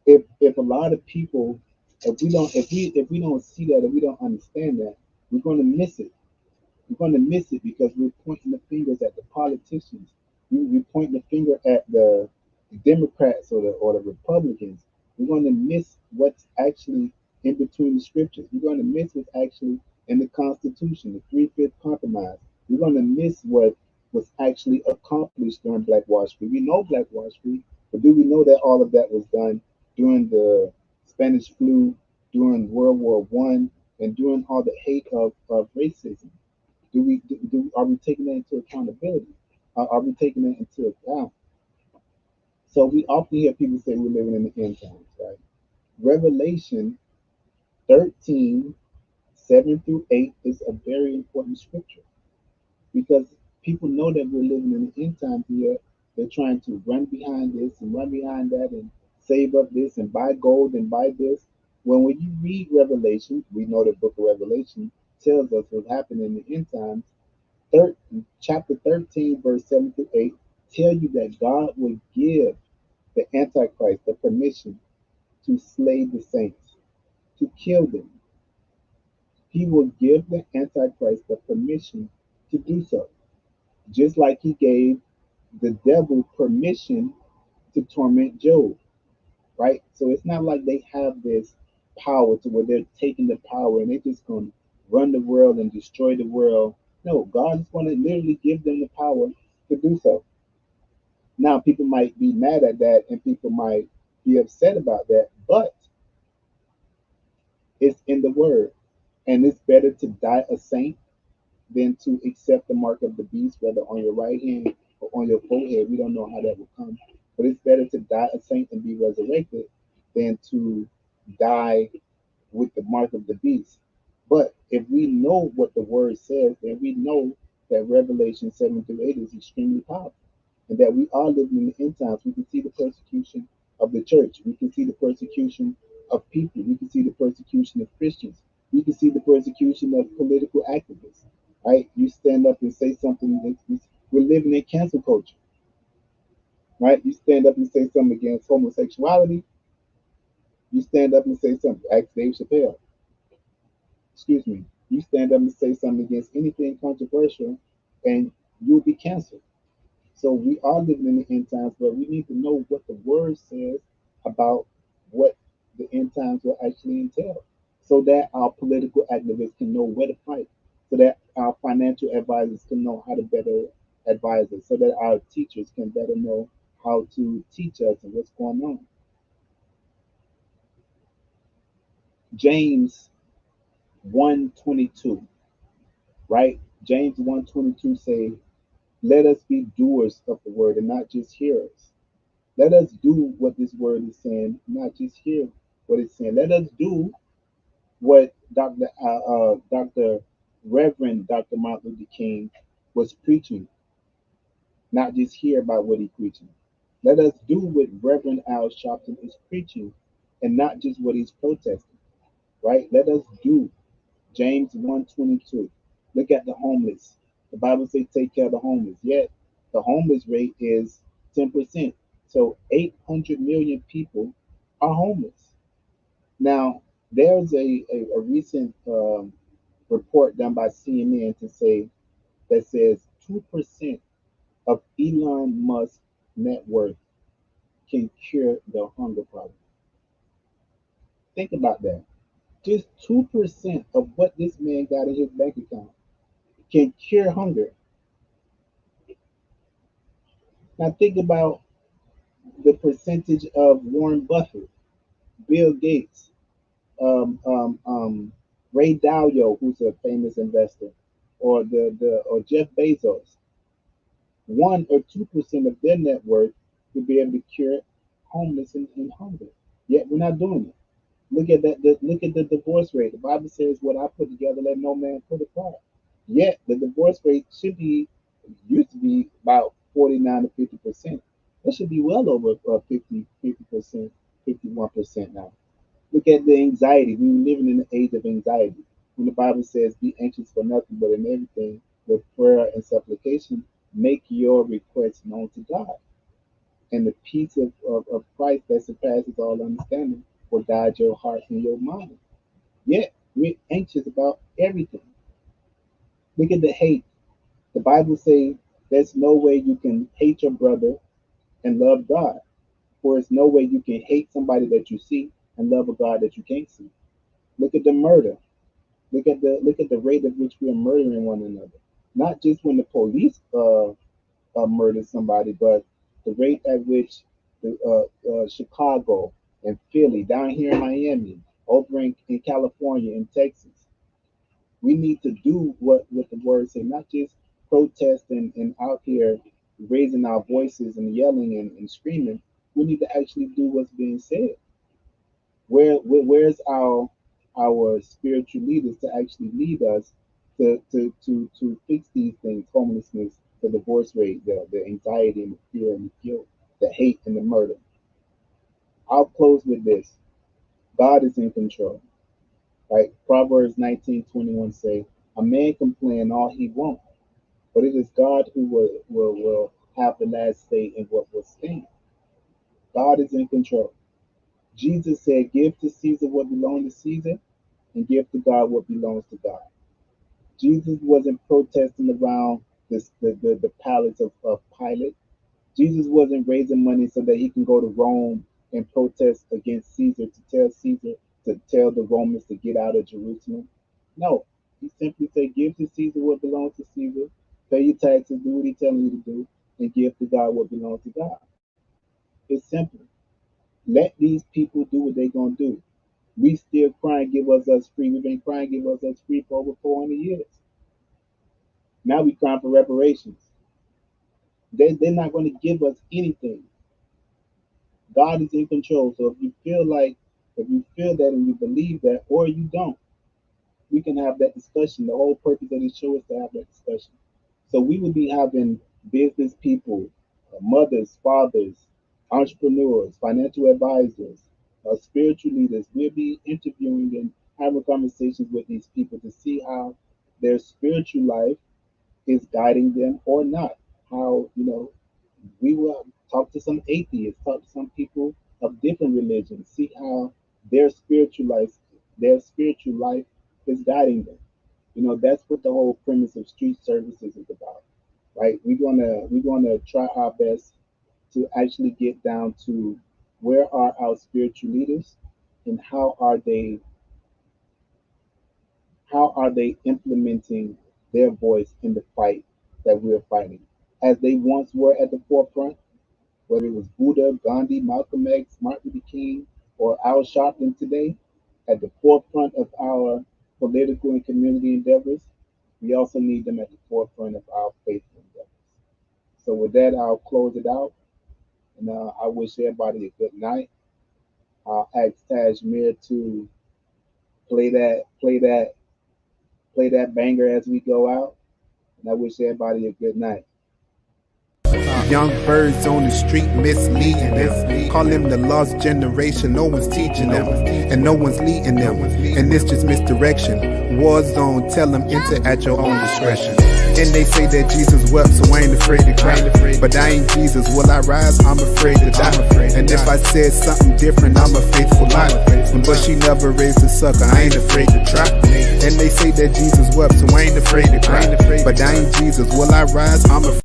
if a lot of people, if we don't see that, if we don't understand that, we're going to miss it. We're going to miss it because we're pointing the fingers at the politicians. We're pointing the finger at the Democrats or the Republicans. We're going to miss what's actually in between the scriptures. We're going to miss what's actually in the Constitution, the three-fifth compromise. We're going to miss what was actually accomplished during Black Wall Street. We know Black Wall Street, but do we know that all of that was done during the Spanish flu, during World War One, and during all the hate of racism? Are we taking that into accountability? Are we taking that into account? So we often hear people say we're living in the end times, right? Revelation 13, 7 through 8 is a very important scripture because people know that we're living in the end times here. They're trying to run behind this and run behind that and save up this and buy gold and buy this. When you read Revelation, we know the book of Revelation, tells us what's happening in the end times. Third, chapter 13, verse 7 through 8, tell you that God will give the Antichrist the permission to slay the saints, to kill them. He will give the Antichrist the permission to do so, just like he gave the devil permission to torment Job, right? So it's not like they have this power to where they're taking the power and they're just going to run the world and destroy the world. No, God is going to literally give them the power to do so. Now, people might be mad at that and people might be upset about that, but it's in the word. And it's better to die a saint than to accept the mark of the beast, whether on your right hand or on your forehead. We don't know how that will come. But it's better to die a saint and be resurrected than to die with the mark of the beast. But if we know what the word says, then we know that Revelation 7 through 8 is extremely powerful and that we are living in the end times. We can see the persecution of the church. We can see the persecution of people. We can see the persecution of Christians. We can see the persecution of political activists. Right? You stand up and say something. We're living in cancel culture. Right? You stand up and say something against homosexuality. You stand up and say something. Ask Dave Chappelle. Excuse me. You stand up and say something against anything controversial, and you'll be canceled. So we are living in the end times, but we need to know what the word says about what the end times will actually entail, so that our political activists can know where to fight, so that our financial advisors can know how to better advise us, so that our teachers can better know how to teach us and what's going on. James 1:22, right? James 1:22 say, "Let us be doers of the word and not just hearers." Let us do what this word is saying, not just hear what it's saying. Let us do what Dr. Reverend Dr. Martin Luther King was preaching, not just hear about what he's preaching. Let us do what Reverend Al Sharpton is preaching and not just what he's protesting, right? Let us do James 1:22. Look at the homeless. The Bible says take care of the homeless. Yet the homeless rate is 10%. So 800 million people are homeless. Now, there's a recent report done by CNN to say that says 2% of Elon Musk's net worth can cure the hunger problem. Think about that. Just 2% of what this man got in his bank account can cure hunger. Now think about the percentage of Warren Buffett, Bill Gates, Ray Dalio, who's a famous investor, or Jeff Bezos. 1 or 2% of their net worth would be able to cure homeless and hunger. Yet we're not doing it. Look at that. Look at the divorce rate. The Bible says, "What I put together, let no man put apart." Yet the divorce rate should be used to be about 49 to 50%. That should be well over 50%, 51% now. Look at the anxiety. We're living in the age of anxiety. When the Bible says, "Be anxious for nothing, but in everything, with prayer and supplication, make your requests known to God." And the peace of Christ that surpasses all understanding will guide your heart and your mind. Yet, we're anxious about everything. Look at the hate. The Bible says there's no way you can hate your brother and love God. For there's no way you can hate somebody that you see and love a God that you can't see. Look at the murder. Look at the rate at which we are murdering one another. Not just when the police murder somebody, but the rate at which Chicago and Philly, down here in Miami, over in California, in Texas, we need to do what the word say, not just protest and out here raising our voices and yelling and screaming. We need to actually do what's being said. Where's our spiritual leaders to actually lead us to fix these things: homelessness, the divorce rate, the anxiety and the fear and the guilt, the hate and the murder. I'll close with this. God is in control. Right? Proverbs 19:21 say, a man can plan all he wants, but it is God who will have the last say in what will stand. God is in control. Jesus said, give to Caesar what belongs to Caesar and give to God what belongs to God. Jesus wasn't protesting around the palace of Pilate. Jesus wasn't raising money so that he can go to Rome and protest against Caesar to tell the Romans to get out of Jerusalem. No, he simply said, give to Caesar what belongs to Caesar, pay your taxes, do what he's telling you to do, and give to God what belongs to God. It's simple. Let these people do what they're going to do. We still crying, give us free. We've been crying, give us free for over 400 years. Now we crying for reparations. They're not going to give us anything. God is in control. So if you feel that and you believe that, or you don't, we can have that discussion. The whole purpose of this show is to have that discussion. So we will be having business people, mothers, fathers, entrepreneurs, financial advisors, spiritual leaders. We'll be interviewing and having conversations with these people to see how their spiritual life is guiding them or not. How, we will talk to some atheists, talk to some people of different religions, see how their spiritual life is guiding them. That's what the whole premise of street services is about, right? We're gonna try our best to actually get down to where are our spiritual leaders and how are they implementing their voice in the fight that we're fighting, as they once were at the forefront, whether it was Buddha, Gandhi, Malcolm X, Martin Luther King, or Al Sharpton today, at the forefront of our political and community endeavors. We also need them at the forefront of our faith endeavors. So with that, I'll close it out, and I wish everybody a good night. I'll ask Tajmir to play that, play that, play that banger as we go out, and I wish everybody a good night. Young birds on the street misleading them. Call them the lost generation. No one's teaching them, and no one's leading them. And it's just misdirection. War zone, tell them enter at your own discretion. And they say that Jesus wept, so I ain't afraid to cry. But I ain't Jesus. Will I rise? I'm afraid to die. And if I said something different, I'm a faithful lie. But she never raised a sucker. I ain't afraid to try. And they say that Jesus wept, so I ain't afraid to cry. But I ain't Jesus. Will I rise? I'm afraid.